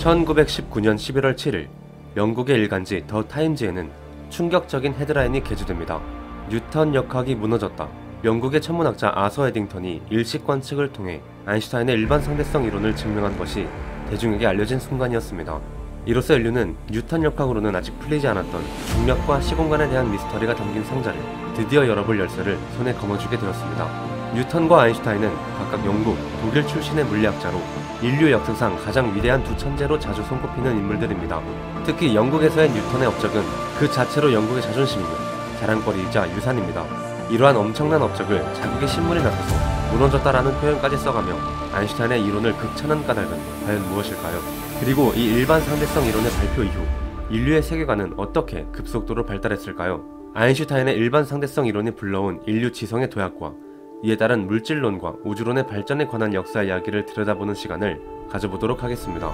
1919년 11월 7일 영국의 일간지 더 타임즈에는 충격적인 헤드라인이 게재됩니다. 뉴턴 역학이 무너졌다. 영국의 천문학자 아서 에딩턴이 일식 관측을 통해 아인슈타인의 일반 상대성 이론을 증명한 것이 대중에게 알려진 순간이었습니다. 이로써 인류는 뉴턴 역학으로는 아직 풀리지 않았던 중력과 시공간에 대한 미스터리가 담긴 상자를 드디어 열어볼 열쇠를 손에 거머쥐게 되었습니다. 뉴턴과 아인슈타인은 각각 영국, 독일 출신의 물리학자로 인류 역사상 가장 위대한 두 천재로 자주 손꼽히는 인물들입니다. 특히 영국에서의 뉴턴의 업적은 그 자체로 영국의 자존심이며 자랑거리이자 유산입니다. 이러한 엄청난 업적을 자국의 신문에 나서서 무너졌다라는 표현까지 써가며 아인슈타인의 이론을 극찬한 까닭은 과연 무엇일까요? 그리고 이 일반 상대성 이론의 발표 이후 인류의 세계관은 어떻게 급속도로 발달했을까요? 아인슈타인의 일반 상대성 이론이 불러온 인류 지성의 도약과 이에 따른 물질론과 우주론의 발전에 관한 역사 이야기를 들여다보는 시간을 가져보도록 하겠습니다.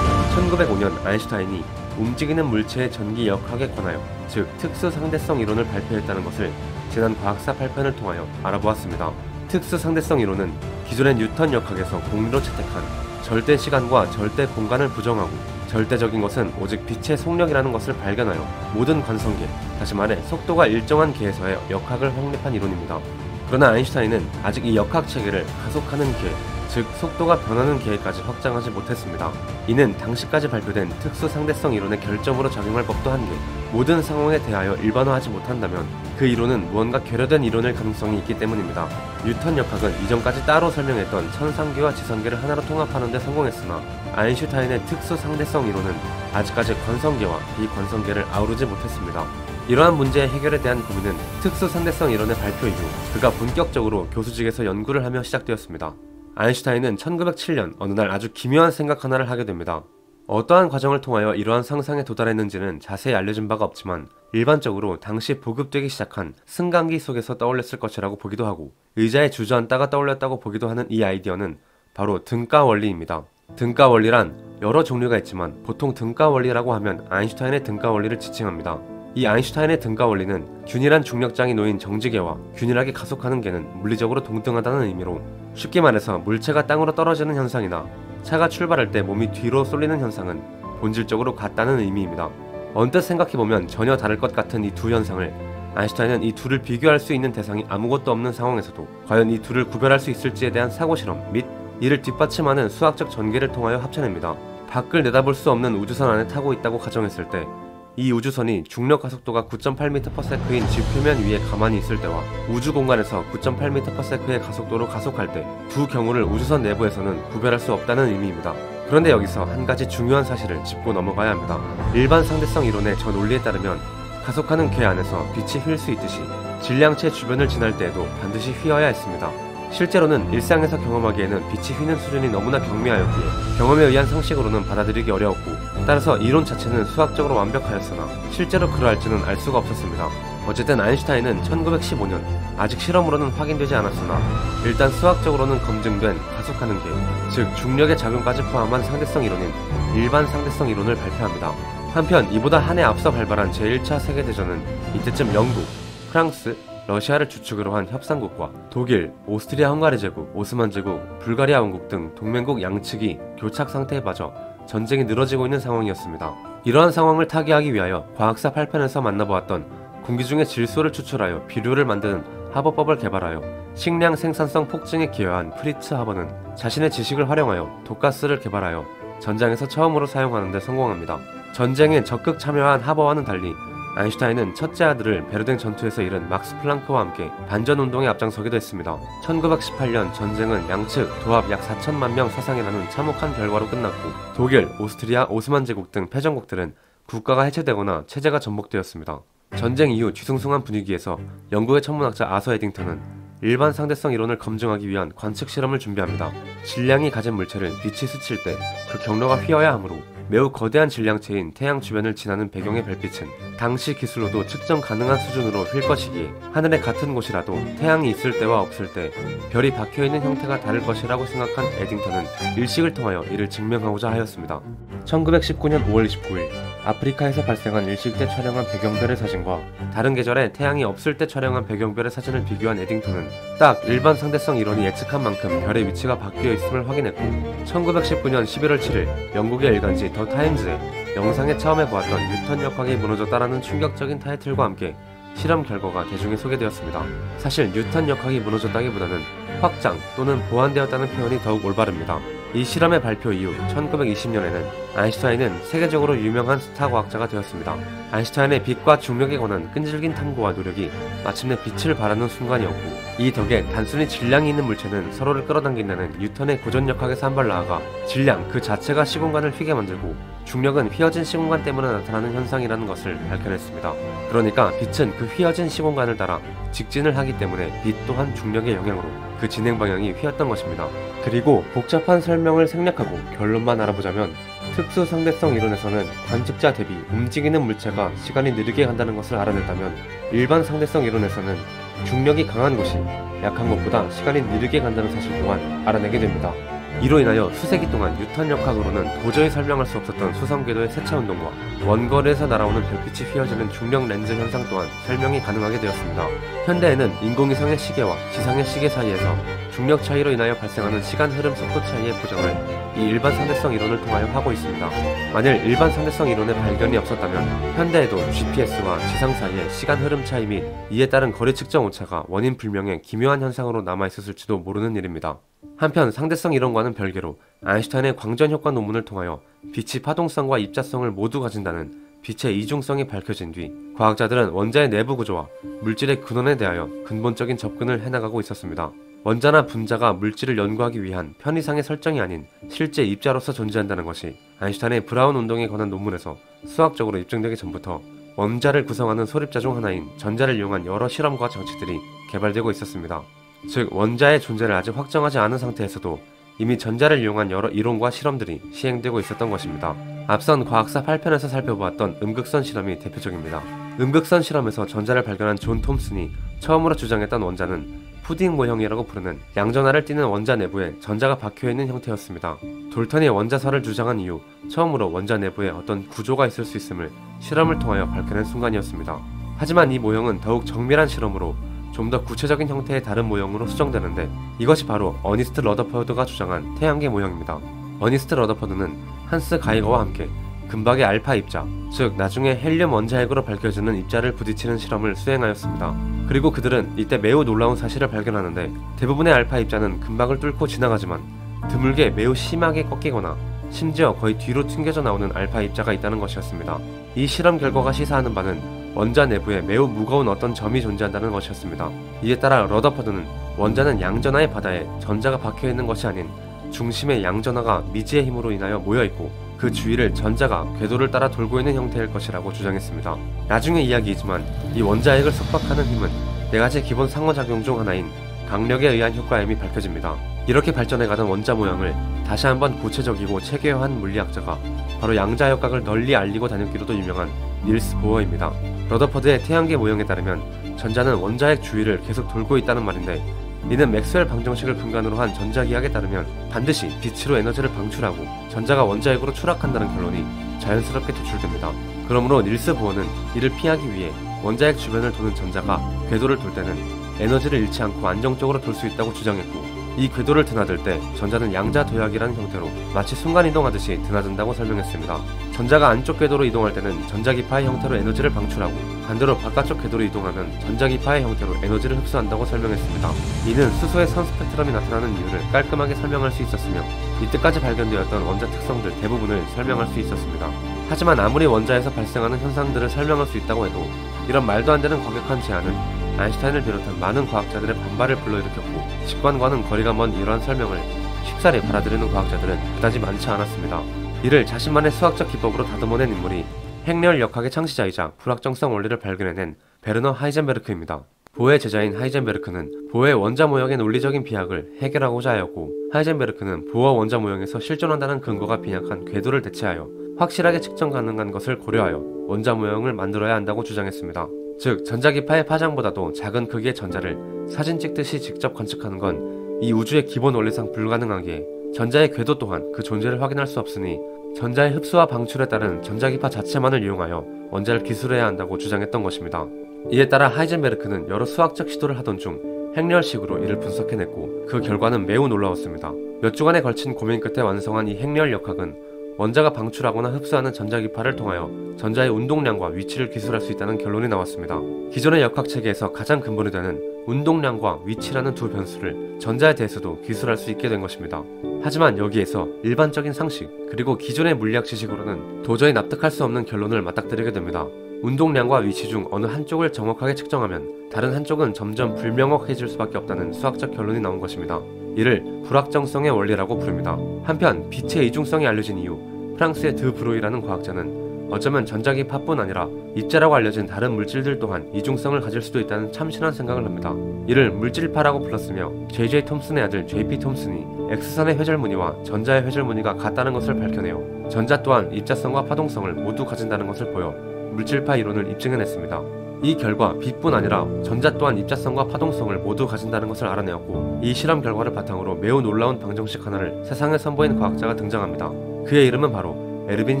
1905년 아인슈타인이 움직이는 물체의 전기 역학에 관하여 즉 특수 상대성 이론을 발표했다는 것을 지난 과학사 8편을 통하여 알아보았습니다. 특수 상대성 이론은 기존의 뉴턴 역학에서 공리로 채택한 절대 시간과 절대 공간을 부정하고 절대적인 것은 오직 빛의 속력이라는 것을 발견하여 모든 관성계, 다시 말해 속도가 일정한 계에서의 역학을 확립한 이론입니다. 그러나 아인슈타인은 아직 이 역학 체계를 가속하는 계, 즉 속도가 변하는 계에까지 확장하지 못했습니다. 이는 당시까지 발표된 특수 상대성 이론의 결점으로 작용할 법도 한데 모든 상황에 대하여 일반화하지 못한다면 그 이론은 무언가 결여된 이론일 가능성이 있기 때문입니다. 뉴턴 역학은 이전까지 따로 설명했던 천상계와 지상계를 하나로 통합하는 데 성공했으나 아인슈타인의 특수 상대성 이론은 아직까지 관성계와 비관성계를 아우르지 못했습니다. 이러한 문제의 해결에 대한 고민은 특수 상대성 이론의 발표 이후 그가 본격적으로 교수직에서 연구를 하며 시작되었습니다. 아인슈타인은 1907년 어느 날 아주 기묘한 생각 하나를 하게 됩니다. 어떠한 과정을 통하여 이러한 상상에 도달했는지는 자세히 알려진 바가 없지만 일반적으로 당시 보급되기 시작한 승강기 속에서 떠올렸을 것이라고 보기도 하고 의자에 주저앉다가 떠올렸다고 보기도 하는 이 아이디어는 바로 등가 원리입니다. 등가 원리란 여러 종류가 있지만 보통 등가 원리라고 하면 아인슈타인의 등가 원리를 지칭합니다. 이 아인슈타인의 등가 원리는 균일한 중력장이 놓인 정지계와 균일하게 가속하는 계는 물리적으로 동등하다는 의미로 쉽게 말해서 물체가 땅으로 떨어지는 현상이나 차가 출발할 때 몸이 뒤로 쏠리는 현상은 본질적으로 같다는 의미입니다. 언뜻 생각해보면 전혀 다를 것 같은 이 두 현상을 아인슈타인은 이 둘을 비교할 수 있는 대상이 아무것도 없는 상황에서도 과연 이 둘을 구별할 수 있을지에 대한 사고실험 및 이를 뒷받침하는 수학적 전개를 통하여 합쳐냅니다. 밖을 내다볼 수 없는 우주선 안에 타고 있다고 가정했을 때 이 우주선이 중력 가속도가 9.8m/s인 지표면 위에 가만히 있을 때와 우주 공간에서 9.8m/s의 가속도로 가속할 때 두 경우를 우주선 내부에서는 구별할 수 없다는 의미입니다. 그런데 여기서 한 가지 중요한 사실을 짚고 넘어가야 합니다. 일반 상대성 이론의 저 논리에 따르면 가속하는 궤 안에서 빛이 휠 수 있듯이 질량체 주변을 지날 때에도 반드시 휘어야 했습니다. 실제로는 일상에서 경험하기에는 빛이 휘는 수준이 너무나 경미하였기에 경험에 의한 상식으로는 받아들이기 어려웠고 따라서 이론 자체는 수학적으로 완벽하였으나 실제로 그러할지는 알 수가 없었습니다. 어쨌든 아인슈타인은 1915년 아직 실험으로는 확인되지 않았으나 일단 수학적으로는 검증된 가속하는 계, 즉 중력의 작용까지 포함한 상대성 이론인 일반 상대성 이론을 발표합니다. 한편 이보다 한 해 앞서 발발한 제1차 세계대전은 이때쯤 영국, 프랑스, 러시아를 주축으로 한 협상국과 독일, 오스트리아 헝가리 제국, 오스만 제국, 불가리아 왕국 등 동맹국 양측이 교착 상태에 빠져 전쟁이 늘어지고 있는 상황이었습니다. 이러한 상황을 타개하기 위하여 과학사 8편에서 만나보았던 공기 중의 질소를 추출하여 비료를 만드는 하버법을 개발하여 식량 생산성 폭증에 기여한 프리츠 하버는 자신의 지식을 활용하여 독가스를 개발하여 전장에서 처음으로 사용하는 데 성공합니다. 전쟁에 적극 참여한 하버와는 달리 아인슈타인은 첫째 아들을 베르댕 전투에서 잃은 막스 플랑크와 함께 반전운동에 앞장서기도 했습니다. 1918년 전쟁은 양측 도합 약 4천만 명 사상이 나는 참혹한 결과로 끝났고 독일, 오스트리아, 오스만 제국 등 패전국들은 국가가 해체되거나 체제가 전복되었습니다. 전쟁 이후 뒤숭숭한 분위기에서 영국의 천문학자 아서 에딩턴은 일반 상대성 이론을 검증하기 위한 관측 실험을 준비합니다. 질량이 가진 물체를 빛이 스칠 때 그 경로가 휘어야 하므로 매우 거대한 질량체인 태양 주변을 지나는 배경의 별빛은 당시 기술로도 측정 가능한 수준으로 휠 것이기에 하늘의 같은 곳이라도 태양이 있을 때와 없을 때 별이 박혀있는 형태가 다를 것이라고 생각한 에딩턴은 일식을 통하여 이를 증명하고자 하였습니다. 1919년 5월 29일 아프리카에서 발생한 일식 때 촬영한 배경별의 사진과 다른 계절에 태양이 없을 때 촬영한 배경별의 사진을 비교한 에딩턴은 딱 일반 상대성 이론이 예측한 만큼 별의 위치가 바뀌어 있음을 확인했고, 1919년 11월 7일 영국의 일간지 더 타임즈에 영상에 처음에 보았던 뉴턴 역학이 무너졌다라는 충격적인 타이틀과 함께 실험 결과가 대중에 소개되었습니다. 사실 뉴턴 역학이 무너졌다기보다는 확장 또는 보완되었다는 표현이 더욱 올바릅니다. 이 실험의 발표 이후 1920년에는 아인슈타인은 세계적으로 유명한 스타 과학자가 되었습니다. 아인슈타인의 빛과 중력에 관한 끈질긴 탐구와 노력이 마침내 빛을 발하는 순간이었고, 이 덕에 단순히 질량이 있는 물체는 서로를 끌어당긴다는 뉴턴의 고전역학에서 한 발 나아가 질량 그 자체가 시공간을 휘게 만들고 중력은 휘어진 시공간 때문에 나타나는 현상이라는 것을 밝혀냈습니다. 그러니까 빛은 그 휘어진 시공간을 따라 직진을 하기 때문에 빛 또한 중력의 영향으로 그 진행 방향이 휘었던 것입니다. 그리고 복잡한 설명을 생략하고 결론만 알아보자면, 특수 상대성 이론에서는 관측자 대비 움직이는 물체가 시간이 느리게 간다는 것을 알아냈다면, 일반 상대성 이론에서는 중력이 강한 곳이 약한 것보다 시간이 느리게 간다는 사실 또한 알아내게 됩니다. 이로 인하여 수세기 동안 뉴턴 역학으로는 도저히 설명할 수 없었던 수성궤도의 세차 운동과 원거리에서 날아오는 별빛이 휘어지는 중력 렌즈 현상 또한 설명이 가능하게 되었습니다. 현대에는 인공위성의 시계와 지상의 시계 사이에서 중력 차이로 인하여 발생하는 시간 흐름 속도 차이의 보정을 이 일반 상대성 이론을 통하여 하고 있습니다. 만일 일반 상대성 이론의 발견이 없었다면 현대에도 GPS와 지상 사이의 시간 흐름 차이 및 이에 따른 거리 측정 오차가 원인 불명의 기묘한 현상으로 남아있었을지도 모르는 일입니다. 한편 상대성 이론과는 별개로 아인슈타인의 광전 효과 논문을 통하여 빛이 파동성과 입자성을 모두 가진다는 빛의 이중성이 밝혀진 뒤 과학자들은 원자의 내부 구조와 물질의 근원에 대하여 근본적인 접근을 해나가고 있었습니다. 원자나 분자가 물질을 연구하기 위한 편의상의 설정이 아닌 실제 입자로서 존재한다는 것이 아인슈타인의 브라운 운동에 관한 논문에서 수학적으로 입증되기 전부터 원자를 구성하는 소립자 중 하나인 전자를 이용한 여러 실험과 장치들이 개발되고 있었습니다. 즉 원자의 존재를 아직 확정하지 않은 상태에서도 이미 전자를 이용한 여러 이론과 실험들이 시행되고 있었던 것입니다. 앞선 과학사 8편에서 살펴보았던 음극선 실험이 대표적입니다. 음극선 실험에서 전자를 발견한 존 톰슨이 처음으로 주장했던 원자는 푸딩 모형이라고 부르는 양전하를 띠는 원자 내부에 전자가 박혀있는 형태였습니다. 돌턴이 원자설을 주장한 이후 처음으로 원자 내부에 어떤 구조가 있을 수 있음을 실험을 통하여 밝혀낸 순간이었습니다. 하지만 이 모형은 더욱 정밀한 실험으로 좀 더 구체적인 형태의 다른 모형으로 수정되는데, 이것이 바로 어니스트 러더퍼드가 주장한 태양계 모형입니다. 어니스트 러더퍼드는 한스 가이거와 함께 금박의 알파 입자, 즉 나중에 헬륨 원자핵으로 밝혀지는 입자를 부딪히는 실험을 수행하였습니다. 그리고 그들은 이때 매우 놀라운 사실을 발견하는데, 대부분의 알파 입자는 금박을 뚫고 지나가지만 드물게 매우 심하게 꺾이거나 심지어 거의 뒤로 튕겨져 나오는 알파 입자가 있다는 것이었습니다. 이 실험 결과가 시사하는 바는 원자 내부에 매우 무거운 어떤 점이 존재한다는 것이었습니다. 이에 따라 러더퍼드는 원자는 양전하의 바다에 전자가 박혀있는 것이 아닌 중심의 양전하가 미지의 힘으로 인하여 모여있고 그 주위를 전자가 궤도를 따라 돌고 있는 형태일 것이라고 주장했습니다. 나중의 이야기이지만 이 원자핵을 속박하는 힘은 4가지 기본 상호작용 중 하나인 강력에 의한 효과임이 밝혀집니다. 이렇게 발전해가던 원자 모형을 다시 한번 구체적이고 체계화한 물리학자가 바로 양자역학을 널리 알리고 다녔기로도 유명한 닐스 보어입니다. 러더퍼드의 태양계 모형에 따르면 전자는 원자핵 주위를 계속 돌고 있다는 말인데, 이는 맥스웰 방정식을 근간으로 한 전자기하에 따르면 반드시 빛으로 에너지를 방출하고 전자가 원자핵으로 추락한다는 결론이 자연스럽게 도출됩니다. 그러므로 닐스 보어는 이를 피하기 위해 원자핵 주변을 도는 전자가 궤도를 돌 때는 에너지를 잃지 않고 안정적으로 돌 수 있다고 주장했고, 이 궤도를 드나들 때 전자는 양자 도약이라는 형태로 마치 순간이동하듯이 드나든다고 설명했습니다. 전자가 안쪽 궤도로 이동할 때는 전자기파의 형태로 에너지를 방출하고, 반대로 바깥쪽 궤도로 이동하면 전자기파의 형태로 에너지를 흡수한다고 설명했습니다. 이는 수소의 선 스펙트럼이 나타나는 이유를 깔끔하게 설명할 수 있었으며, 이때까지 발견되었던 원자 특성들 대부분을 설명할 수 있었습니다. 하지만 아무리 원자에서 발생하는 현상들을 설명할 수 있다고 해도 이런 말도 안 되는 과격한 제안은 아인슈타인을 비롯한 많은 과학자들의 반발을 불러일으켰고, 직관과는 거리가 먼 이러한 설명을 쉽사리 받아들이는 과학자들은 그다지 많지 않았습니다. 이를 자신만의 수학적 기법으로 다듬어낸 인물이 행렬 역학의 창시자이자 불확정성 원리를 발견해낸 베르너 하이젠베르크입니다. 보어의 제자인 하이젠베르크는 보어의 원자 모형의 논리적인 비약을 해결하고자 하였고, 하이젠베르크는 보어 원자 모형에서 실존한다는 근거가 빈약한 궤도를 대체하여 확실하게 측정 가능한 것을 고려하여 원자 모형을 만들어야 한다고 주장했습니다. 즉 전자기파의 파장보다도 작은 크기의 전자를 사진 찍듯이 직접 관측하는 건 이 우주의 기본 원리상 불가능하기에 전자의 궤도 또한 그 존재를 확인할 수 없으니 전자의 흡수와 방출에 따른 전자기파 자체만을 이용하여 원자를 기술해야 한다고 주장했던 것입니다. 이에 따라 하이젠베르크는 여러 수학적 시도를 하던 중 행렬식으로 이를 분석해냈고 그 결과는 매우 놀라웠습니다. 몇 주간에 걸친 고민 끝에 완성한 이 행렬 역학은 원자가 방출하거나 흡수하는 전자기파를 통하여 전자의 운동량과 위치를 기술할 수 있다는 결론이 나왔습니다. 기존의 역학체계에서 가장 근본이 되는 운동량과 위치라는 두 변수를 전자에 대해서도 기술할 수 있게 된 것입니다. 하지만 여기에서 일반적인 상식 그리고 기존의 물리학 지식으로는 도저히 납득할 수 없는 결론을 맞닥뜨리게 됩니다. 운동량과 위치 중 어느 한쪽을 정확하게 측정하면 다른 한쪽은 점점 불명확해질 수밖에 없다는 수학적 결론이 나온 것입니다. 이를 불확정성의 원리라고 부릅니다. 한편 빛의 이중성이 알려진 이후 프랑스의 드 브로이라는 과학자는 어쩌면 전자기파뿐 아니라 입자라고 알려진 다른 물질들 또한 이중성을 가질 수도 있다는 참신한 생각을 합니다. 이를 물질파라고 불렀으며 J.J. 톰슨의 아들 J.P. 톰슨이 X선의 회절 무늬와 전자의 회절 무늬가 같다는 것을 밝혀내어 전자 또한 입자성과 파동성을 모두 가진다는 것을 보여 물질파 이론을 입증해냈습니다. 이 결과 빛뿐 아니라 전자 또한 입자성과 파동성을 모두 가진다는 것을 알아내었고 이 실험 결과를 바탕으로 매우 놀라운 방정식 하나를 세상에 선보인 과학자가 등장합니다. 그의 이름은 바로 에르빈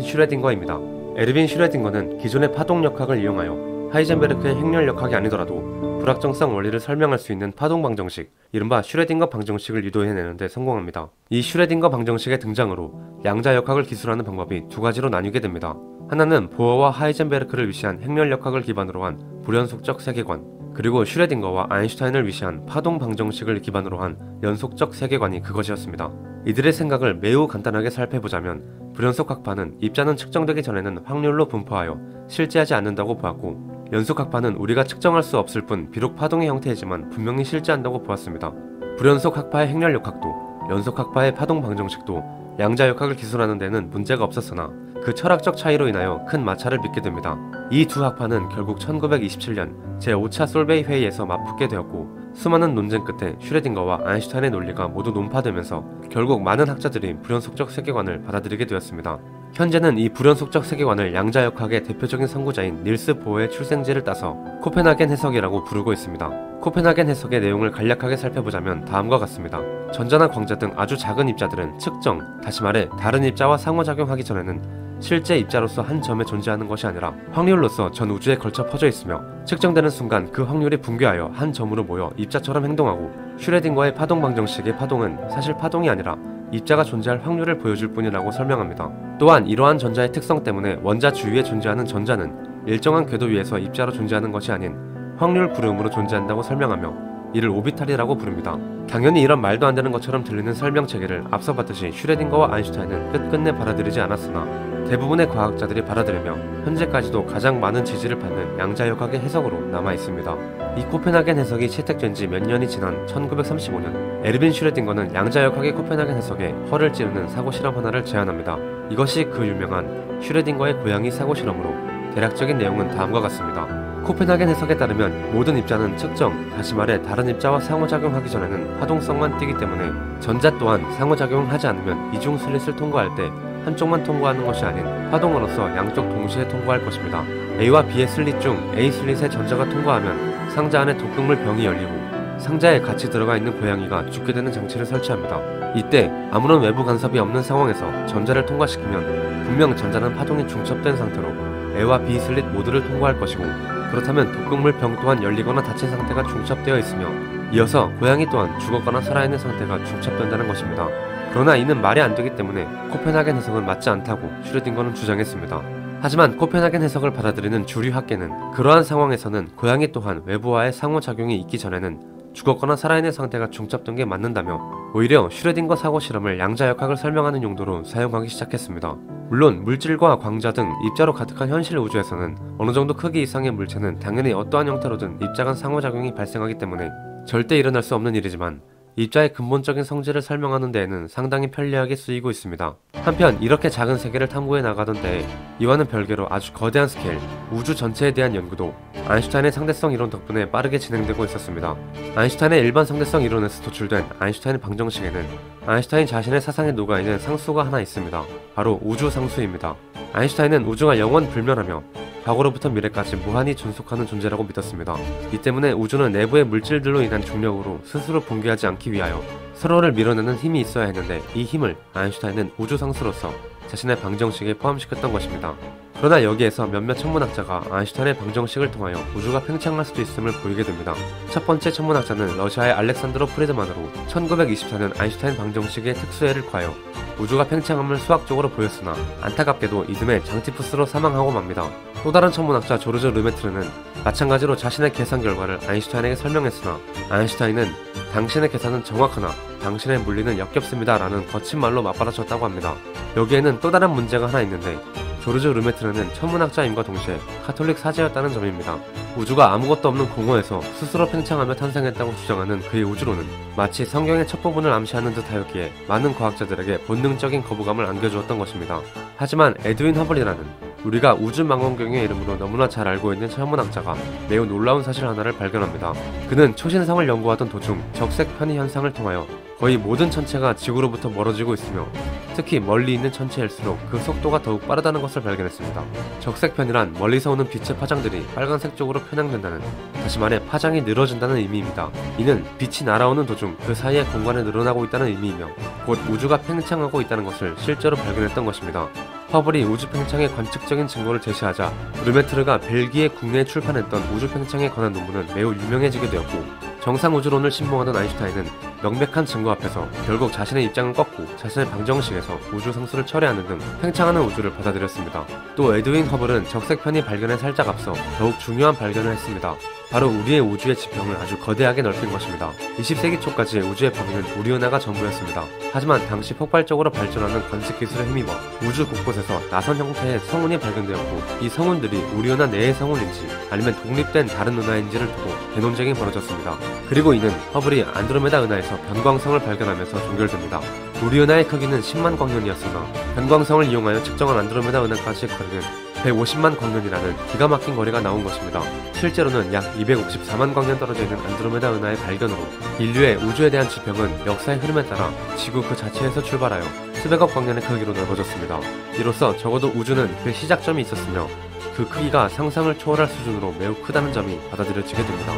슈레딩거입니다. 에르빈 슈레딩거는 기존의 파동역학을 이용하여 하이젠베르크의 행렬 역학이 아니더라도 불확정성 원리를 설명할 수 있는 파동 방정식, 이른바 슈레딩거 방정식을 유도해내는데 성공합니다. 이 슈레딩거 방정식의 등장으로 양자 역학을 기술하는 방법이 두 가지로 나뉘게 됩니다. 하나는 보어와 하이젠베르크를 위시한 행렬 역학을 기반으로 한 불연속적 세계관, 그리고 슈레딩거와 아인슈타인을 위시한 파동 방정식을 기반으로 한 연속적 세계관이 그것이었습니다. 이들의 생각을 매우 간단하게 살펴보자면 불연속학파는 입자는 측정되기 전에는 확률로 분포하여 실제하지 않는다고 보았고, 연속학파는 우리가 측정할 수 없을 뿐 비록 파동의 형태이지만 분명히 실제한다고 보았습니다. 불연속학파의 행렬 역학도 연속학파의 파동 방정식도 양자 역학을 기술하는 데는 문제가 없었으나 그 철학적 차이로 인하여 큰 마찰을 빚게 됩니다. 이 두 학파는 결국 1927년 제5차 솔베이 회의에서 맞붙게 되었고, 수많은 논쟁 끝에 슈레딩거와 아인슈타인의 논리가 모두 논파되면서 결국 많은 학자들이 불연속적 세계관을 받아들이게 되었습니다. 현재는 이 불연속적 세계관을 양자 역학의 대표적인 선구자인 닐스 보어의 출생지를 따서 코펜하겐 해석이라고 부르고 있습니다. 코펜하겐 해석의 내용을 간략하게 살펴보자면 다음과 같습니다. 전자나 광자 등 아주 작은 입자들은 측정, 다시 말해 다른 입자와 상호작용하기 전에는 실제 입자로서 한 점에 존재하는 것이 아니라 확률로서 전 우주에 걸쳐 퍼져 있으며, 측정되는 순간 그 확률이 붕괴하여 한 점으로 모여 입자처럼 행동하고, 슈레딩거의 파동 방정식의 파동은 사실 파동이 아니라 입자가 존재할 확률을 보여줄 뿐이라고 설명합니다. 또한 이러한 전자의 특성 때문에 원자 주위에 존재하는 전자는 일정한 궤도 위에서 입자로 존재하는 것이 아닌 확률 구름으로 존재한다고 설명하며 이를 오비탈이라고 부릅니다. 당연히 이런 말도 안 되는 것처럼 들리는 설명체계를 앞서 봤듯이 슈레딩거와 아인슈타인은 끝끝내 받아들이지 않았으나 대부분의 과학자들이 받아들이며 현재까지도 가장 많은 지지를 받는 양자역학의 해석으로 남아있습니다. 이 코펜하겐 해석이 채택된 지 몇 년이 지난 1935년 에르빈 슈레딩거는 양자역학의 코펜하겐 해석에 허를 찌르는 사고실험 하나를 제안합니다. 이것이 그 유명한 슈레딩거의 고양이 사고실험으로 대략적인 내용은 다음과 같습니다. 코펜하겐 해석에 따르면 모든 입자는 측정, 다시 말해 다른 입자와 상호작용하기 전에는 파동성만 띠기 때문에 전자 또한 상호작용하지 않으면 이중 슬릿을 통과할 때 한쪽만 통과하는 것이 아닌 파동으로서 양쪽 동시에 통과할 것입니다. A와 B의 슬릿 중 A 슬릿의 전자가 통과하면 상자 안에 독극물 병이 열리고 상자에 같이 들어가 있는 고양이가 죽게 되는 장치를 설치합니다. 이때 아무런 외부 간섭이 없는 상황에서 전자를 통과시키면 분명 전자는 파동이 중첩된 상태로 A와 B 슬릿 모두를 통과할 것이고, 그렇다면 독극물 병 또한 열리거나 닫힌 상태가 중첩되어 있으며 이어서 고양이 또한 죽었거나 살아있는 상태가 중첩된다는 것입니다. 그러나 이는 말이 안 되기 때문에 코펜하겐 해석은 맞지 않다고 슈레딩거는 주장했습니다. 하지만 코펜하겐 해석을 받아들이는 주류 학계는 그러한 상황에서는 고양이 또한 외부와의 상호작용이 있기 전에는 죽었거나 살아있는 상태가 중첩된 게 맞는다며 오히려 슈레딩거 사고 실험을 양자역학을 설명하는 용도로 사용하기 시작했습니다. 물론 물질과 광자 등 입자로 가득한 현실 우주에서는 어느 정도 크기 이상의 물체는 당연히 어떠한 형태로든 입자 간 상호작용이 발생하기 때문에 절대 일어날 수 없는 일이지만 입자의 근본적인 성질을 설명하는 데에는 상당히 편리하게 쓰이고 있습니다. 한편 이렇게 작은 세계를 탐구해 나가던 때에 이와는 별개로 아주 거대한 스케일, 우주 전체에 대한 연구도 아인슈타인의 상대성 이론 덕분에 빠르게 진행되고 있었습니다. 아인슈타인의 일반 상대성 이론에서 도출된 아인슈타인 방정식에는 아인슈타인 자신의 사상에 녹아있는 상수가 하나 있습니다. 바로 우주 상수입니다. 아인슈타인은 우주가 영원 불멸하며 과거로부터 미래까지 무한히 존속하는 존재라고 믿었습니다. 이 때문에 우주는 내부의 물질들로 인한 중력으로 스스로 붕괴하지 않기 위하여 서로를 밀어내는 힘이 있어야 했는데, 이 힘을 아인슈타인은 우주 상수로서 자신의 방정식에 포함시켰던 것입니다. 그러나 여기에서 몇몇 천문학자가 아인슈타인의 방정식을 통하여 우주가 팽창할 수도 있음을 보이게 됩니다. 첫 번째 천문학자는 러시아의 알렉산드로 프리드만으로 1924년 아인슈타인 방정식의 특수해를 구하여 우주가 팽창함을 수학적으로 보였으나 안타깝게도 이듬해 장티푸스로 사망하고 맙니다. 또 다른 천문학자 조르주 르메트르는 마찬가지로 자신의 계산 결과를 아인슈타인에게 설명했으나 아인슈타인은 당신의 계산은 정확하나 당신의 물리는 역겹습니다 라는 거친 말로 맞받아쳤다고 합니다. 여기에는 또 다른 문제가 하나 있는데 조르주 르메트르는 천문학자임과 동시에 카톨릭 사제였다는 점입니다. 우주가 아무것도 없는 공허에서 스스로 팽창하며 탄생했다고 주장하는 그의 우주론은 마치 성경의 첫 부분을 암시하는 듯하였기에 많은 과학자들에게 본능적인 거부감을 안겨주었던 것입니다. 하지만 에드윈 허블이라는 우리가 우주망원경의 이름으로 너무나 잘 알고 있는 천문학자가 매우 놀라운 사실 하나를 발견합니다. 그는 초신성을 연구하던 도중 적색 편의 현상을 통하여 거의 모든 천체가 지구로부터 멀어지고 있으며 특히 멀리 있는 천체일수록 그 속도가 더욱 빠르다는 것을 발견했습니다. 적색편이란 멀리서 오는 빛의 파장들이 빨간색 쪽으로 편향된다는, 다시 말해 파장이 늘어진다는 의미입니다. 이는 빛이 날아오는 도중 그 사이의 공간이 늘어나고 있다는 의미이며 곧 우주가 팽창하고 있다는 것을 실제로 발견했던 것입니다. 허블이 우주 팽창의 관측적인 증거를 제시하자 르메트르가 벨기에 국내에 출판했던 우주 팽창에 관한 논문은 매우 유명해지게 되었고 정상우주론을 신봉하던 아인슈타인은 명백한 증거 앞에서 결국 자신의 입장을 꺾고 자신의 방정식에서 우주 상수를 철회하는 등 팽창하는 우주를 받아들였습니다. 또 에드윈 허블은 적색편의 발견에 살짝 앞서 더욱 중요한 발견을 했습니다. 바로 우리의 우주의 지평을 아주 거대하게 넓힌 것입니다. 20세기 초까지 우주의 범위는 우리 은하가 전부였습니다. 하지만 당시 폭발적으로 발전하는 관측 기술에 힘입어 우주 곳곳에서 나선 형태의 성운이 발견되었고 이 성운들이 우리 은하 내의 성운인지 아니면 독립된 다른 은하인지를 두고 대논쟁이 벌어졌습니다. 그리고 이는 허블이 안드로메다 은하에서 변광성을 발견하면서 종결됩니다. 우리 은하의 크기는 10만 광년이었으나 변광성을 이용하여 측정한 안드로메다 은하까지의 거리는 150만 광년이라는 기가 막힌 거리가 나온 것입니다. 실제로는 약 254만 광년 떨어져 있는 안드로메다 은하의 발견으로 인류의 우주에 대한 지평은 역사의 흐름에 따라 지구 그 자체에서 출발하여 수백억 광년의 크기로 넓어졌습니다. 이로써 적어도 우주는 그 시작점이 있었으며 그 크기가 상상을 초월할 수준으로 매우 크다는 점이 받아들여지게 됩니다.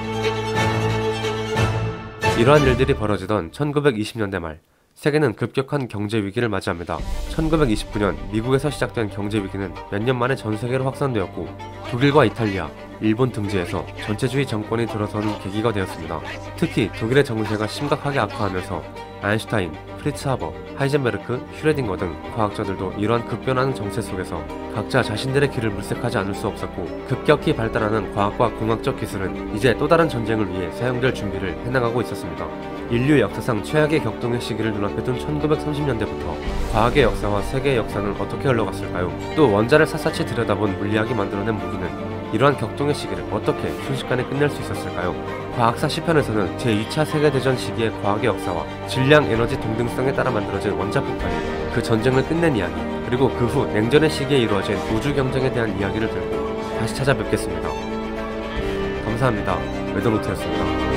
이러한 일들이 벌어지던 1920년대 말 세계는 급격한 경제 위기를 맞이합니다. 1929년 미국에서 시작된 경제 위기는 몇 년 만에 전 세계로 확산되었고 독일과 이탈리아, 일본 등지에서 전체주의 정권이 들어서는 계기가 되었습니다. 특히 독일의 정세가 심각하게 악화하면서 아인슈타인, 프리츠 하버, 하이젠베르크, 슈레딩거 등 과학자들도 이러한 급변하는 정세 속에서 각자 자신들의 길을 물색하지 않을 수 없었고 급격히 발달하는 과학과 공학적 기술은 이제 또 다른 전쟁을 위해 사용될 준비를 해나가고 있었습니다. 인류 역사상 최악의 격동의 시기를 눈앞에 둔 1930년대부터 과학의 역사와 세계의 역사는 어떻게 흘러갔을까요? 또 원자를 샅샅이 들여다본 물리학이 만들어낸 무기는 이러한 격동의 시기를 어떻게 순식간에 끝낼 수 있었을까요? 과학사 시편에서는 제2차 세계대전 시기의 과학의 역사와 질량, 에너지 동등성에 따라 만들어진 원자폭발이 그 전쟁을 끝낸 이야기, 그리고 그 후 냉전의 시기에 이루어진 우주 경쟁에 대한 이야기를 들고 다시 찾아뵙겠습니다. 감사합니다. 매더노트였습니다.